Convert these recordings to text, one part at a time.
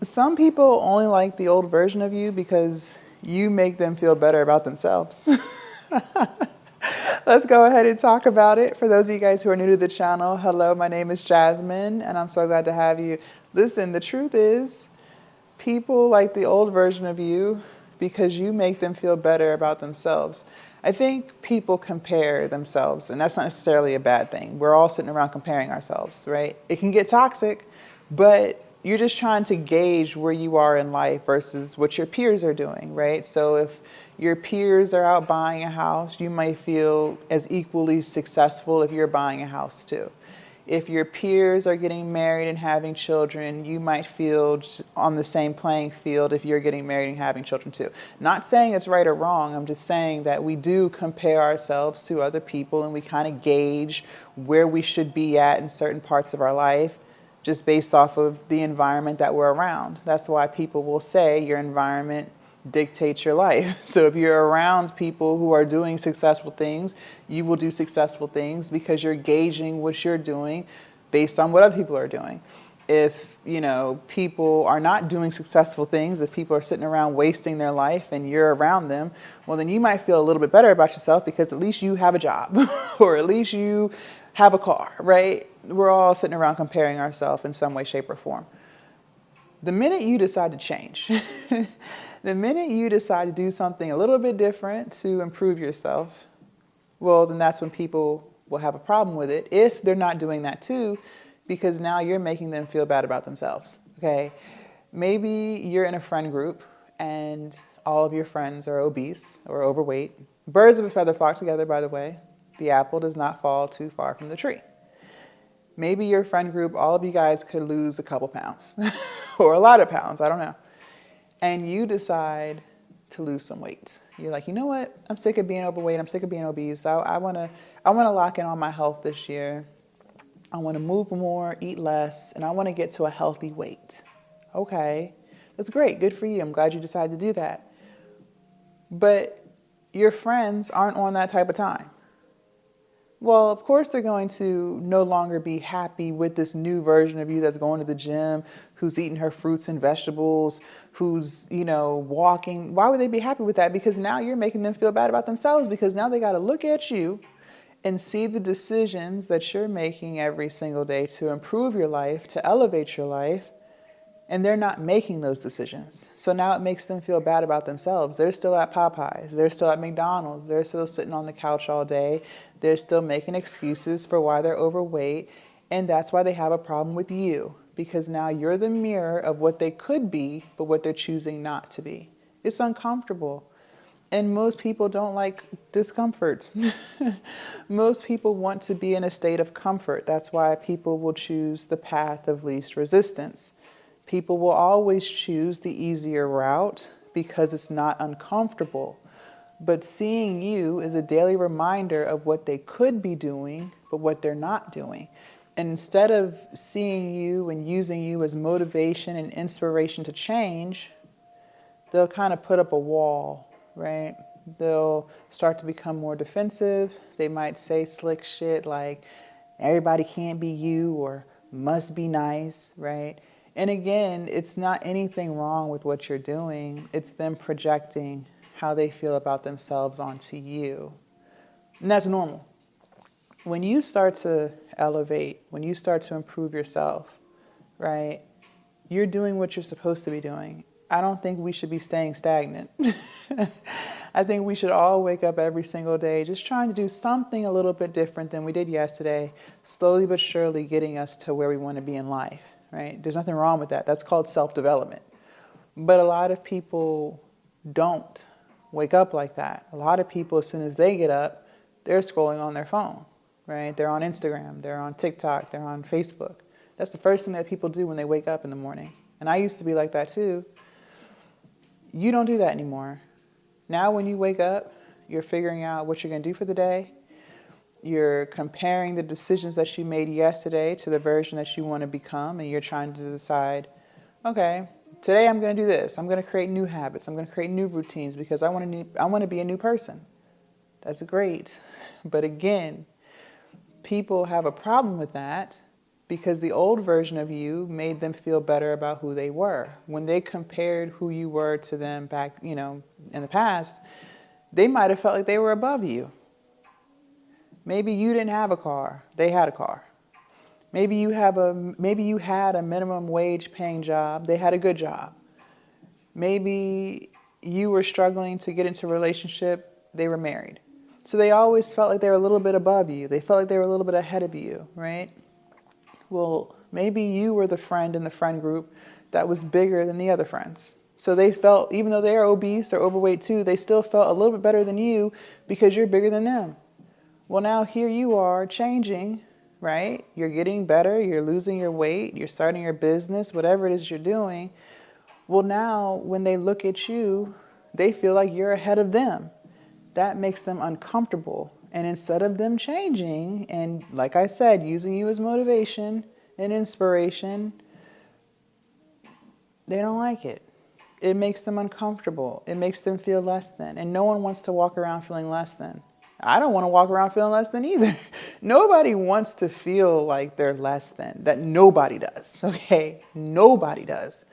Some people only like the old version of you because you make them feel better about themselves. Let's go ahead and talk about it. For those of you guys who are new to the channel, hello, my name is Jasmine, and I'm so glad to have you. Listen, the truth is, people like the old version of you because you make them feel better about themselves. I think people compare themselves, and that's not necessarily a bad thing. We're all sitting around comparing ourselves, right? It can get toxic, but you're just trying to gauge where you are in life versus what your peers are doing, right? So if your peers are out buying a house, you might feel as equally successful if you're buying a house too. If your peers are getting married and having children, you might feel on the same playing field if you're getting married and having children too. Not saying it's right or wrong. I'm just saying that we do compare ourselves to other people and we kind of gauge where we should be at in certain parts of our life just based off of the environment that we're around. That's why people will say your environment dictates your life. So if you're around people who are doing successful things, you will do successful things because you're gauging what you're doing based on what other people are doing. If, people are not doing successful things, if people are sitting around wasting their life and you're around them, well, then you might feel a little bit better about yourself because at least you have a job or at least you have a car, right? We're all sitting around comparing ourselves in some way, shape, or form. The minute you decide to change, the minute you decide to do something a little bit different to improve yourself, well, then that's when people will have a problem with it if they're not doing that too, because now you're making them feel bad about themselves, okay? Maybe you're in a friend group and all of your friends are obese or overweight. Birds of a feather flock together, by the way. The apple does not fall too far from the tree. Maybe your friend group, all of you guys could lose a couple pounds or a lot of pounds, I don't know. And you decide to lose some weight. You're like, you know what? I'm sick of being overweight. I'm sick of being obese. I want to lock in on my health this year. I want to move more, eat less, and I want to get to a healthy weight. Okay, that's great. Good for you. I'm glad you decided to do that. But your friends aren't on that type of time. Well, of course they're going to no longer be happy with this new version of you that's going to the gym, who's eating her fruits and vegetables, who's, walking. Why would they be happy with that? Because now you're making them feel bad about themselves because now they got to look at you and see the decisions that you're making every single day to improve your life, to elevate your life. And they're not making those decisions. So now it makes them feel bad about themselves. They're still at Popeyes. They're still at McDonald's. They're still sitting on the couch all day. They're still making excuses for why they're overweight. And that's why they have a problem with you. Because now you're the mirror of what they could be, but what they're choosing not to be. It's uncomfortable. And most people don't like discomfort. Most people want to be in a state of comfort. That's why people will choose the path of least resistance. People will always choose the easier route because it's not uncomfortable. But seeing you is a daily reminder of what they could be doing, but what they're not doing. And instead of seeing you and using you as motivation and inspiration to change, they'll kind of put up a wall, right? They'll start to become more defensive. They might say slick shit like, everybody can't be you or must be nice, right? And again, it's not anything wrong with what you're doing. It's them projecting how they feel about themselves onto you. And that's normal. When you start to elevate, when you start to improve yourself, right, you're doing what you're supposed to be doing. I don't think we should be staying stagnant. I think we should all wake up every single day just trying to do something a little bit different than we did yesterday, slowly but surely getting us to where we want to be in life. Right? There's nothing wrong with that. That's called self-development. But a lot of people don't wake up like that. A lot of people, as soon as they get up, they're scrolling on their phone, right? They're on Instagram, they're on TikTok, they're on Facebook. That's the first thing that people do when they wake up in the morning. And I used to be like that too. You don't do that anymore. Now when you wake up, you're figuring out what you're going to do for the day. You're comparing the decisions that you made yesterday to the version that you want to become, and you're trying to decide, okay, today I'm going to do this. I'm going to create new habits. I'm going to create new routines because I want to be a new person. That's great. But again, people have a problem with that because the old version of you made them feel better about who they were. When they compared who you were to them back, in the past, they might have felt like they were above you. Maybe you didn't have a car, they had a car. Maybe you had a minimum wage paying job, they had a good job. Maybe you were struggling to get into a relationship, they were married. So they always felt like they were a little bit above you. They felt like they were a little bit ahead of you, right? Well, maybe you were the friend in the friend group that was bigger than the other friends. So they felt, even though they're obese or overweight too, they still felt a little bit better than you because you're bigger than them. Well, now here you are changing, right? You're getting better, you're losing your weight, you're starting your business, whatever it is you're doing. Well, now when they look at you, they feel like you're ahead of them. That makes them uncomfortable. And instead of them changing, and like I said, using you as motivation and inspiration, they don't like it. It makes them uncomfortable. It makes them feel less than. And no one wants to walk around feeling less than. I don't want to walk around feeling less than either. Nobody wants to feel like they're less than. That nobody does, okay? Nobody does.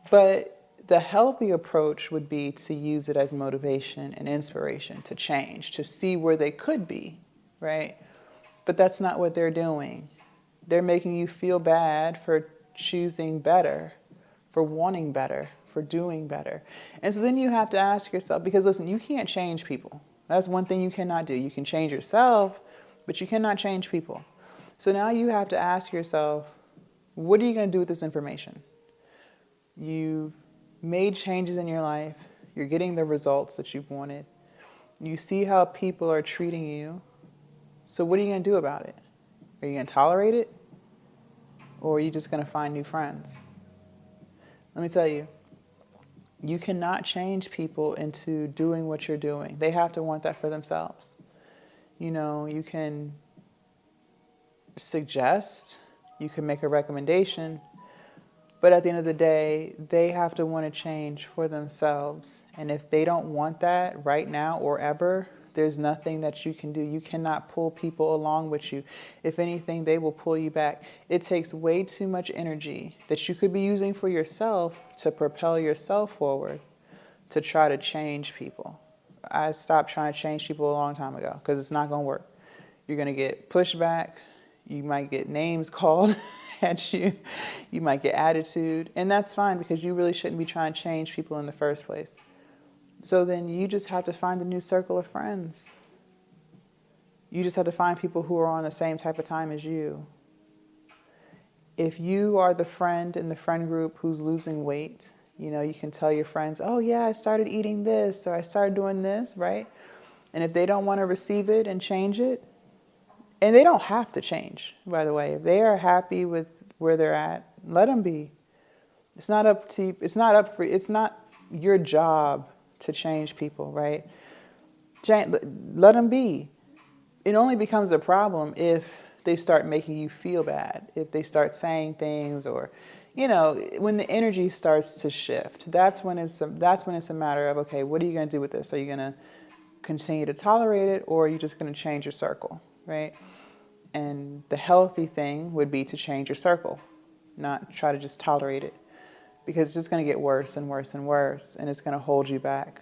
But the healthy approach would be to use it as motivation and inspiration to change, to see where they could be, right? But that's not what they're doing. They're making you feel bad for choosing better, for wanting better, for doing better. And so then you have to ask yourself, because listen, you can't change people. That's one thing you cannot do. You can change yourself, but you cannot change people. So now you have to ask yourself, what are you going to do with this information? You've made changes in your life. You're getting the results that you've wanted. You see how people are treating you. So what are you going to do about it? Are you going to tolerate it? Or are you just going to find new friends? Let me tell you, you cannot change people into doing what you're doing. They have to want that for themselves. You can suggest, you can make a recommendation, but at the end of the day, they have to want to change for themselves. And if they don't want that right now or ever, there's nothing that you can do. You cannot pull people along with you. If anything, they will pull you back. It takes way too much energy that you could be using for yourself to propel yourself forward to try to change people. I stopped trying to change people a long time ago because it's not going to work. You're going to get pushback. You might get names called at you. You might get attitude. And that's fine because you really shouldn't be trying to change people in the first place. So then you just have to find a new circle of friends. You just have to find people who are on the same type of time as you. If you are the friend in the friend group who's losing weight, you can tell your friends, oh yeah, I started eating this or I started doing this, right? And if they don't want to receive it and change it, and they don't have to change, by the way. If they are happy with where they're at, let them be. It's not your job to change people, right? Let them be. It only becomes a problem if they start making you feel bad, if they start saying things or, when the energy starts to shift. That's when it's a matter of, okay, what are you going to do with this? Are you going to continue to tolerate it or are you just going to change your circle, right? And the healthy thing would be to change your circle, not try to just tolerate it. Because it's just going to get worse and worse and worse, and it's going to hold you back.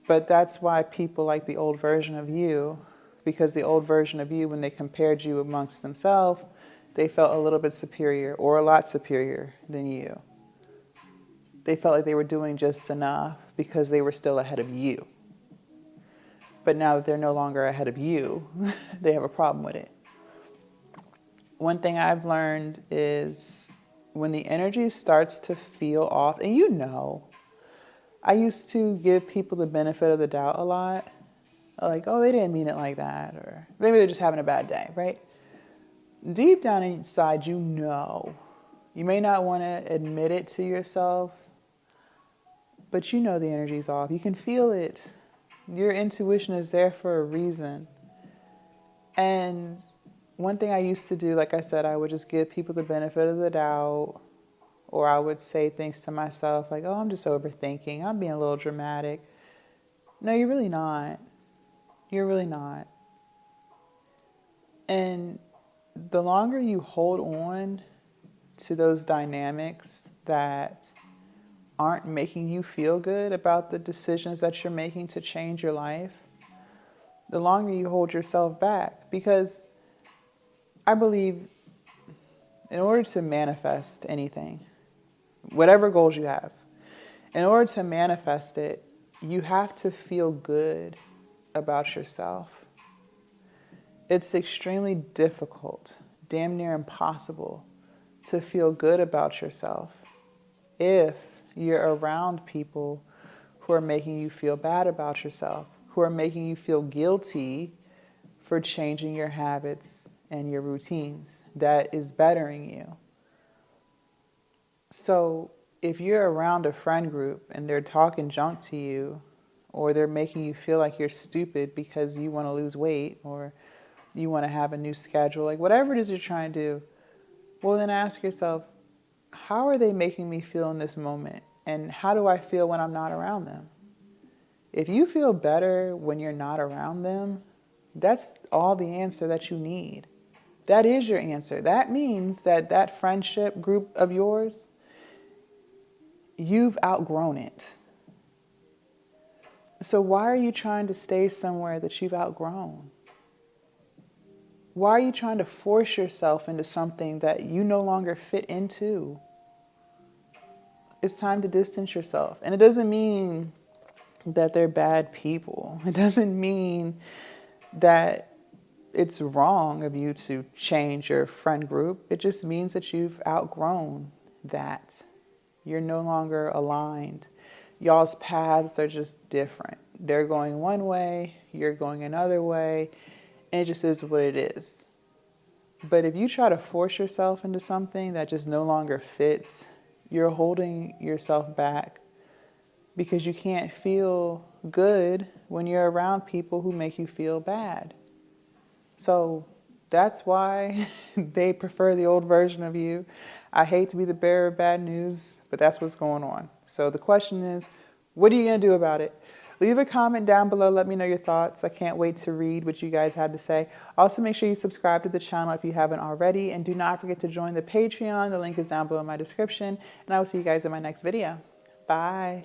But that's why people like the old version of you, because the old version of you, when they compared you amongst themselves, they felt a little bit superior or a lot superior than you. They felt like they were doing just enough because they were still ahead of you. But now that they're no longer ahead of you, they have a problem with it. One thing I've learned is when the energy starts to feel off, and I used to give people the benefit of the doubt a lot. Like, oh, they didn't mean it like that. Or maybe they're just having a bad day, right? Deep down inside, you know. You may not want to admit it to yourself, but the energy's off. You can feel it. Your intuition is there for a reason. And one thing I used to do, like I said, I would just give people the benefit of the doubt, or I would say things to myself like, oh, I'm just overthinking. I'm being a little dramatic. No, you're really not. You're really not. And the longer you hold on to those dynamics that aren't making you feel good about the decisions that you're making to change your life, the longer you hold yourself back. Because I believe in order to manifest anything, whatever goals you have, in order to manifest it, you have to feel good about yourself. It's extremely difficult, damn near impossible, to feel good about yourself if you're around people who are making you feel bad about yourself, who are making you feel guilty for changing your habits and your routines that is bettering you. So if you're around a friend group and they're talking junk to you, or they're making you feel like you're stupid because you want to lose weight, or you want to have a new schedule, like whatever it is you're trying to do, well, then ask yourself, how are they making me feel in this moment? And how do I feel when I'm not around them? If you feel better when you're not around them, that's all the answer that you need. That is your answer. That means that that friendship group of yours, you've outgrown it. So why are you trying to stay somewhere that you've outgrown? Why are you trying to force yourself into something that you no longer fit into? It's time to distance yourself. And it doesn't mean that they're bad people. It doesn't mean that it's wrong of you to change your friend group. It just means that you've outgrown that. You're no longer aligned. Y'all's paths are just different. They're going one way, you're going another way, and it just is what it is. But if you try to force yourself into something that just no longer fits, you're holding yourself back, because you can't feel good when you're around people who make you feel bad. So that's why they prefer the old version of you. I hate to be the bearer of bad news, but that's what's going on. So the question is, what are you going to do about it? Leave a comment down below. Let me know your thoughts. I can't wait to read what you guys have to say. Also, make sure you subscribe to the channel if you haven't already. And do not forget to join the Patreon. The link is down below in my description. And I will see you guys in my next video. Bye.